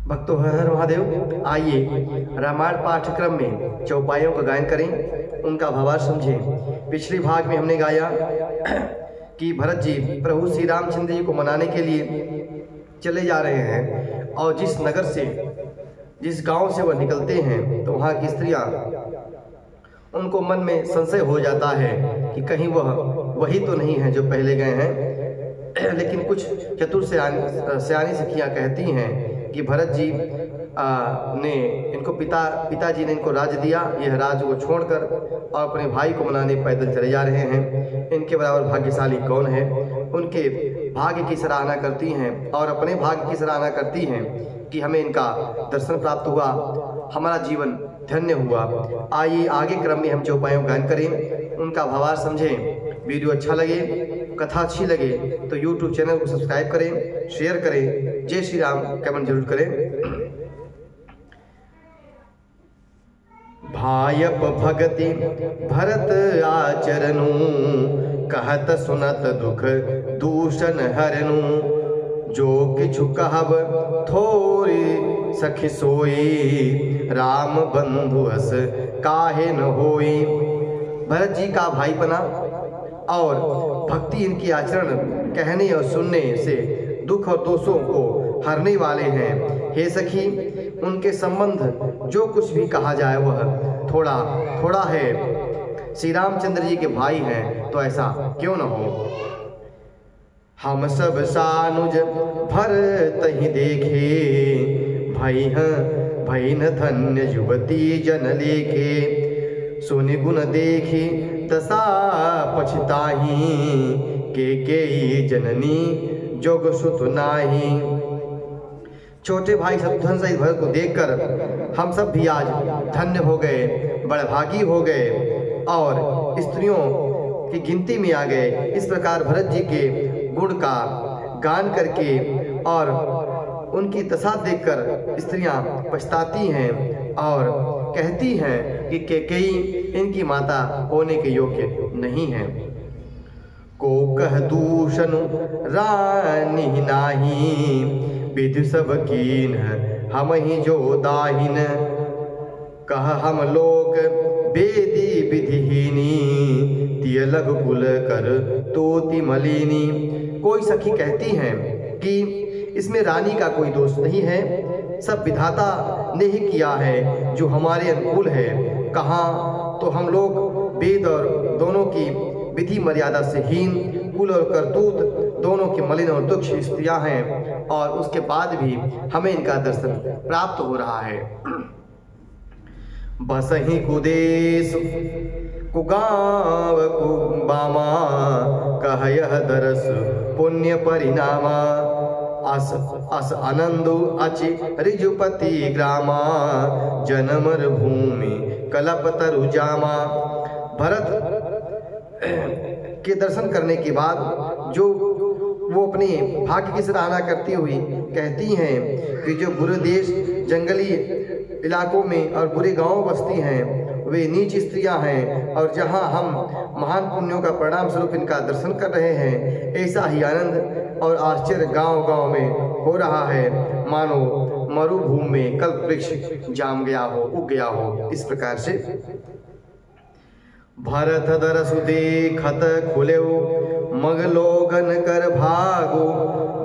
भक्तों हर हर महादेव। आइए रामायण पाठ्यक्रम में चौपाइयों का गायन करें, उनका भावार्थ समझें। पिछले भाग में हमने गाया कि भरत जी प्रभु श्री रामचंद्र जी को मनाने के लिए चले जा रहे हैं और जिस नगर से, जिस गांव से वह निकलते हैं तो वहाँ की स्त्रियां, उनको मन में संशय हो जाता है कि कहीं वह वही तो नहीं है जो पहले गए हैं। लेकिन कुछ चतुर सयानी सखियां कहती हैं कि भरत जी ने इनको पिताजी ने इनको राज दिया, यह राज को छोड़कर और अपने भाई को मनाने पैदल चले जा रहे हैं। इनके बराबर भाग्यशाली कौन है। उनके भाग्य की सराहना करती हैं और अपने भाग्य की सराहना करती हैं कि हमें इनका दर्शन प्राप्त हुआ, हमारा जीवन धन्य हुआ। आइए आगे क्रम में हम चौपाइयों गायन करें, उनका भावार्थ समझें। वीडियो अच्छा लगे, कथा अच्छी लगे तो YouTube चैनल को सब्सक्राइब करें, शेयर करें, जय श्री राम कमेंट जरूर करें। भायप भगति भरत आचरणु, कहत सुनत दुख दूषण हरनु। जो किछु कहब थोरी सखी सोई, राम बंधु हस काहे न होई। भरत जी का भाईपना और भक्ति इनकी आचरण कहने और सुनने से दुख और दोषों को हरने वाले हैं। हे सखी, उनके संबंध जो कुछ भी कहा जाए वह थोड़ा थोड़ा है। श्री रामचंद्र जी के भाई हैं तो ऐसा क्यों न हो। हम सब सानुज भरत ही देखे, भई न धन्य युवती जन लेखे। सुनि गुण देखी दशा पछताही, के जननी जोग सुत नाही। छोटे भाई शत्रुघ्न सहित भरत को देखकर हम सब भी आज धन्य हो गए, बड़भागी हो गए और स्त्रियों की गिनती में आ गए। इस प्रकार भरत जी के गुण का गान करके और उनकी दशा देखकर स्त्रियां पछताती हैं और कहती हैं कि कैकेयी इनकी माता होने के योग्य नहीं है। को कह दूषण रानी नाही, विधि सब कीन हम ही जो दाहिन। कह हम लोग वेदी विधिहीनी, तिय लघु कुल कर तोति मलिनी। कोई सखी कहती हैं कि इसमें रानी का कोई दोष नहीं है, सब विधाता ने ही किया है जो हमारे अनुकूल है। कहाँ तो हम लोग वेद और दोनों की विधि मर्यादा से हीन, कुल और करतूत दोनों की मलिन और दुष्ट स्त्रियां हैं और उसके बाद भी हमें इनका दर्शन प्राप्त हो रहा है। बसही कुदेश कुगाव कुबामा, कह यह दरस पुण्य परिणामा। अस आनंदो अचि रिजुपति ग्रामा, जनमर भूमि कलप तरु जामा। भरत के दर्शन करने के बाद जो वो अपने भाग्य की सराहना करती हुई कहती हैं कि जो बुरे देश, जंगली इलाकों में और बुरे गांव बसती हैं वे नीच स्त्रियां हैं, और जहां हम महान पुण्यों का परिणाम स्वरूप इनका दर्शन कर रहे हैं, ऐसा ही आनंद और आश्चर्य गांव-गांव में हो रहा है, मानो मरुभूमि में कल्प वृक्ष जाम गया हो, उग गया हो। इस प्रकार से भरत दरसु देखत खुलेउ, मग लोगन कर भागो।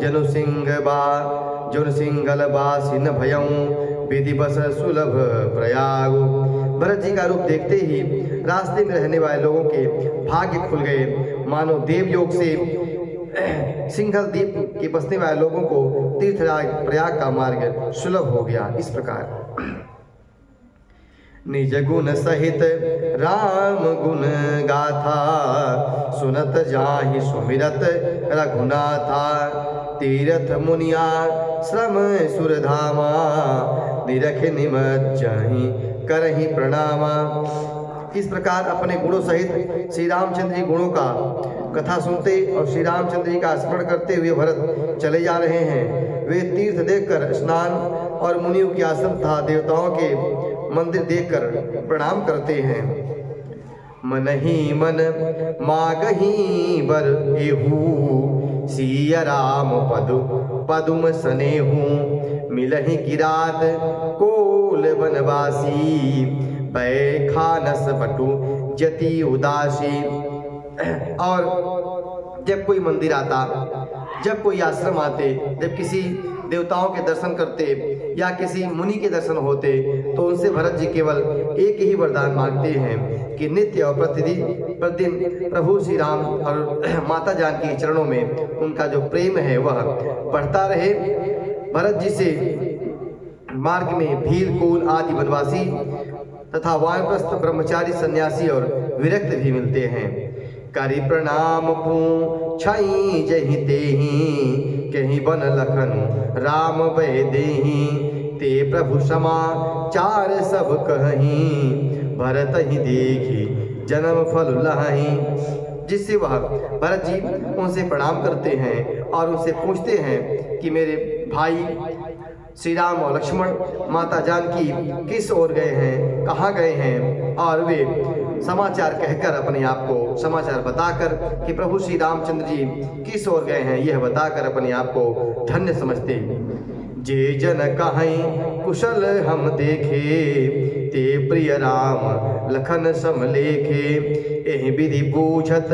जनु सिंगल बासिन भयऊ, विधि बस सुलभ प्रयागो। भरत जी का रूप देखते ही रास्ते में रहने वाले लोगों के भाग्य खुल गए, मानो देवयोग से सिंघल द्वीप के बसने वाले लोगों को तीर्थराज प्रयाग का मार्ग सुलभ हो गया। इस प्रकार निज गुण सहित राम गुण गाथा, सुनत जाहि सुमिरत रघुनाथा। तीरथ मुनिया श्रम सुरधामा, निरख निमज्जहि करहि प्रणामा। इस प्रकार अपने गुणों सहित श्री रामचंद्र जी गुणों का कथा सुनते और श्री रामचंद्र जी का स्मरण करते हुए भरत चले जा रहे हैं। वे तीर्थ देखकर स्नान और मुनियों के आश्रम तथा देवताओं के मंदिर देखकर प्रणाम करते हैं। मन ही मन मागही बर एहू, सिया राम पदुम सनेहू। मिलहि गिरात कोल बनवासी, बै खानस बटु जति उदासी। और जब कोई मंदिर आता, जब कोई आश्रम आते, जब किसी देवताओं के दर्शन करते या किसी मुनि के दर्शन होते, तो उनसे भरत जी केवल एक ही वरदान मांगते हैं कि नित्य और प्रतिदिन प्रभु श्री राम और माता जानकी के चरणों में उनका जो प्रेम है वह बढ़ता रहे। भरत जी से मार्ग में भील, कोल आदि वनवासी तथा वानप्रस्थ ब्रह्मचारी, सन्यासी और विरक्त भी मिलते हैं। करि प्रणाम पूछई जहि तेहि, कहीं बन लखन राम बह देहि। ते प्रभु समाचार सब कहीं, भरत ही देखी जन्म फल लहि। जिससे वह भरत जी उनसे प्रणाम करते हैं और उनसे पूछते हैं कि मेरे भाई श्री राम और लक्ष्मण माता जानकी किस ओर गए हैं, कहाँ गए हैं, और वे समाचार कहकर अपने आप को समाचार बताकर कि प्रभु श्री रामचंद्र जी किस ओर गए हैं, यह बताकर अपने आप को धन्य समझते। जे जन कहीं कुशल हम देखे, ते प्रिय राम लखन सम लेखे। एहि विधि पूछत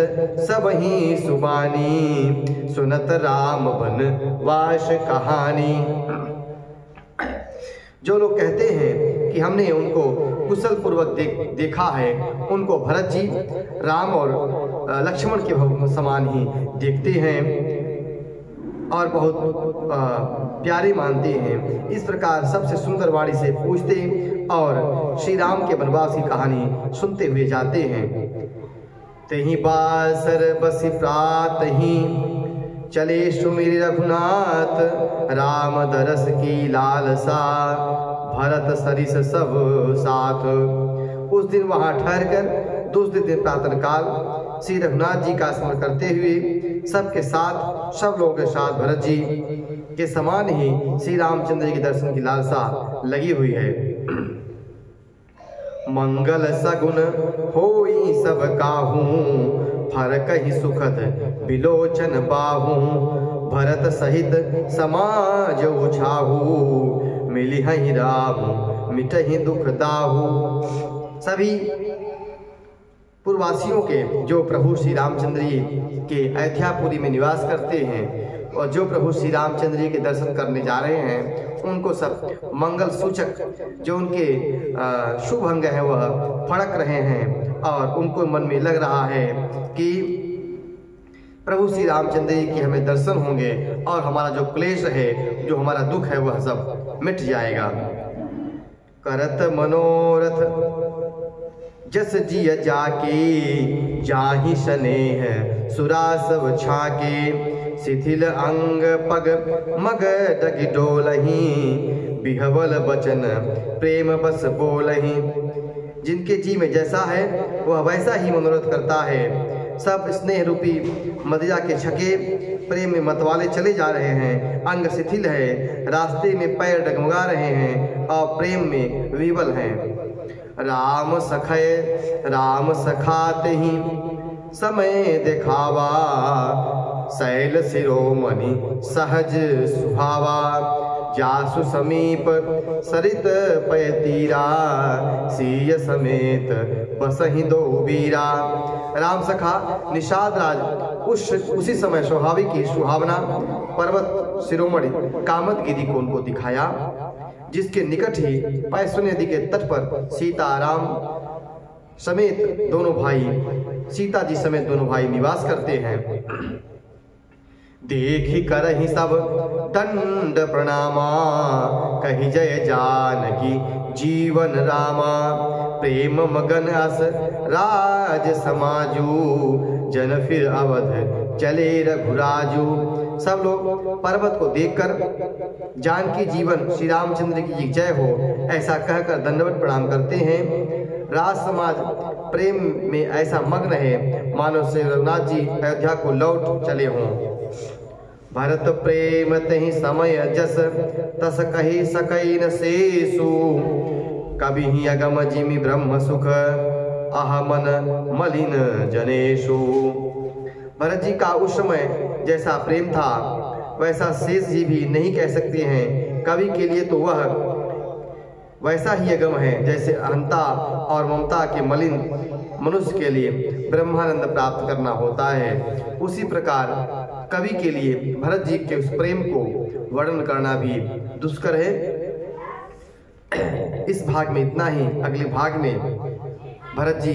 सब ही सुबानी, सुनत राम बन वास कहानी। जो लोग कहते हैं कि हमने उनको कुशल पूर्वक देखा है, उनको भरत जी राम और लक्ष्मण के समान ही देखते हैं और बहुत प्यारे मानते हैं। इस प्रकार सबसे सुंदर वाणी से पूछते और श्री राम के वनवास की कहानी सुनते हुए जाते हैं। तेहि बासर बसी प्रात ही, चले सुमिर रघुनाथ, राम दरस की लालसा, भरत सरिस सब साथ। उस दिन वहां ठहरकर दूसरे दिन प्रातः काल श्री रघुनाथ जी का स्मरण करते हुए सबके साथ, सब लोगों के साथ भरत जी के समान ही श्री रामचंद्र जी के दर्शन की लालसा लगी हुई है। मंगल सगुन होई सब काहू, फरक ही सुखद बिलोचन बाहू। भरत सहित समाज उछाहू, मिली ही राम मिटहि दुख दाहू। सभी पूर्ववासियों के जो प्रभु श्री रामचंद्र जी के अयोध्यापुरी में निवास करते हैं और जो प्रभु श्री रामचंद्र जी के दर्शन करने जा रहे हैं, उनको सब मंगल सूचक जो उनके शुभ अंग है वह फड़क रहे हैं और उनको मन में लग रहा है कि प्रभु श्री रामचंद्र जी की हमें दर्शन होंगे और हमारा जो क्लेश है, जो हमारा दुख है, वह सब मिट जाएगा। करत मनोरथ जस जिय जाके, जाहि स्नेह सुरा सब छाके। शिथिल अंग पग मग डग डोलहि, बिहवल बचन प्रेम बस बोलहि। जिनके जी में जैसा है वह वैसा ही मनोरथ करता है। सब स्नेह रूपी मदिरा के छके प्रेम में मतवाले चले जा रहे हैं। अंग शिथिल है, रास्ते में पैर डगमगा रहे हैं और प्रेम में विवल हैं। राम सखाते ही समय दिखावा, शैल शिरोमणि सहज सुहावा। जासु समीप सरित पय तीरा, सीय समेत बसहि दो वीरा। राम सखा निषाद राज उसी समय स्वाभाविक ही सुहावना पर्वत शिरोमणि कामदगिरी को उनको दिखाया, जिसके निकट ही पैसुनी नदी के तट पर सीताराम समेत दोनों भाई, सीता जी समेत दोनों भाई निवास करते हैं। देखी करहि सब दंड प्रणामा, कहि जय जानकी जीवन रामा। प्रेम मगन अस राज समाजू, जन फिर अवध चले रघुराजू। सब लोग पर्वत को देखकर जानकी जीवन श्री रामचंद्र की जय हो ऐसा कहकर दंडवत प्रणाम करते हैं। राज समाज प्रेम में ऐसा मग्न है मानो श्री रघुनाथ जी अयोध्या को लौट चले हों। भरत प्रेम तहि समय जस, तस कही सकई न शेषु। कभी ही अगम जिमि ब्रह्म सुख, आह मन मलिन जनेशु। भरत जी का उस समय जैसा प्रेम था वैसा शेष जी भी नहीं कह सकते हैं, कवि के लिए तो वह वैसा ही अगम है जैसे अहंता और ममता के मलिन मनुष्य के लिए ब्रह्मानंद प्राप्त करना होता है। उसी प्रकार कवि के लिए भरत जी के उस प्रेम को वर्णन करना भी दुष्कर है। इस भाग में इतना ही। अगले भाग में भरत जी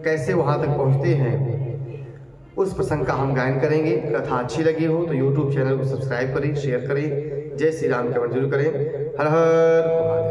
कैसे वहां तक पहुंचते हैं उस प्रसंग का हम गायन करेंगे। कथा अच्छी लगी हो तो YouTube चैनल को सब्सक्राइब करें, शेयर करें। जय श्री राम कमेंट जरूर करें। हर हर महादेव।